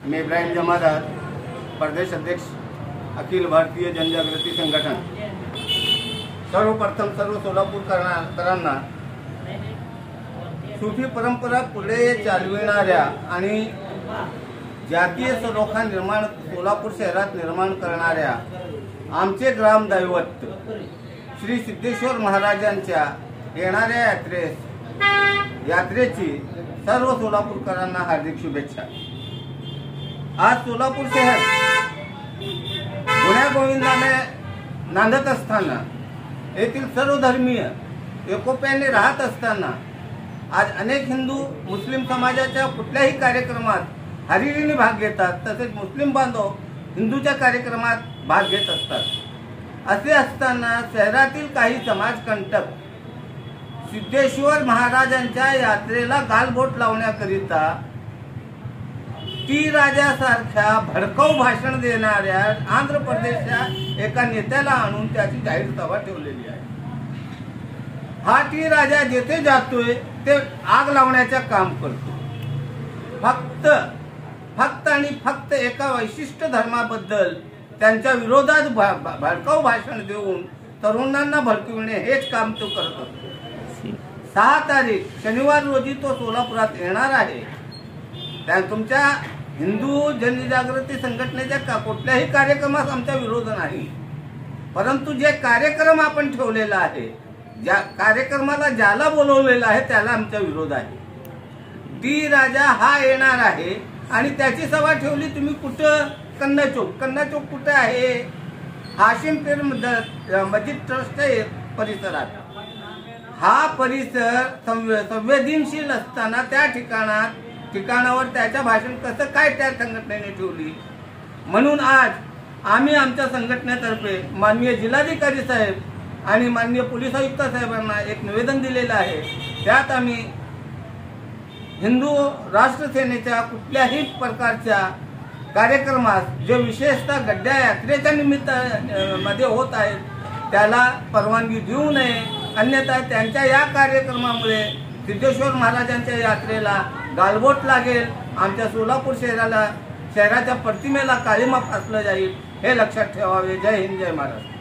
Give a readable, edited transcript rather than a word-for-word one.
मैं इब्राहिम जमादार, प्रदेश अध्यक्ष अखिल भारतीय जनजागृती संघटन। सर्वप्रथम सर्व सोलापूरकरांना सूफी परंपरा पुढे चालविणाऱ्या आणि जातीय सलोखा निर्माण सोलापूर शहरात निर्माण करणाऱ्या आमचे ग्रामदैवत श्री सिद्धेश्वर महाराजांच्या येणाऱ्या यात्रेची सर्व सोलापूरकरांना हार्दिक शुभेच्छा। आज सोलापूर शहर गुण्यागोविंदाने नांदत असताना, येथील सर्व धर्मीय एकोप्याने राहत असताना आज अनेक हिंदू मुस्लिम समाजाच्या कुठल्याही कार्यक्रमात हरिरीने भाग घेतात, तसेच मुस्लिम बांधव हिंदूच्या कार्यक्रमात भाग घेत असतात। असे असताना शहरातील काही समाजकंटक सिद्धेश्वर महाराजांच्या यात्रेला गालबोट लावण्याकरिता टी राजासारख्या भडकाऊ भाषण देणाऱ्या आंध्र प्रदेशच्या एका नेत्याला आणून त्याची जाहीर सभा ठेवलेली आहे। हा टी राजा जेथे जातोय ते आग लावण्याचे काम करतो। फक्त आणि फक्त एका विशिष्ट धर्माबद्दल त्यांच्या विरोधात भडकाऊ भाषण देऊन तरुणांना भडकविणे हेच काम तो करत असतो। 6 तारीख शनिवार रोजी तो सोलापुरात येणार आहे। त्या तुमच्या हिंदू जनजागृती संघटनेच्या कुठल्याही कार्यक्रमास आमचा विरोध नाही, परंतु जे कार्यक्रम आपण ठेवलेला आहे, ज्या कार्यक्रमाला ज्याला बोलवलेला आहे त्याला आमचा विरोध आहे। टी राजा हा येणार आहे आणि त्याची सभा ठेवली तुम्ही कुठं? कन्ना चौक कुठं आहे? हाशिम पीर मस्जिद ट्रस्ट परिसरात। हा परिसर संवेदनशील असताना त्या ठिकाणावर त्याच्या भाषण कसं काय त्या संघटनेने ठेवली? म्हणून आज आम्ही आमच्या संघटनेतर्फे माननीय जिल्हाधिकारी साहेब आणि माननीय पोलीस आयुक्त साहेबांना एक निवेदन दिलेलं आहे। त्यात आम्ही हिंदू राष्ट्र सेनेच्या कुठल्याही प्रकारच्या कार्यक्रमास जे विशेषतः गड्ड्या यात्रेच्या निमित्तामध्ये होत आहेत त्याला परवानगी देऊ नये, अन्यथा त्यांच्या या कार्यक्रमामुळे सिद्धेश्वर महाराजांच्या यात्रेला गालबोट लागेल, आमच्या सोलापूर शहराच्या प्रतिमेला काळीमा फासलं जाईल, हे लक्षात ठेवावे। जय हिंद, जय महाराष्ट्र।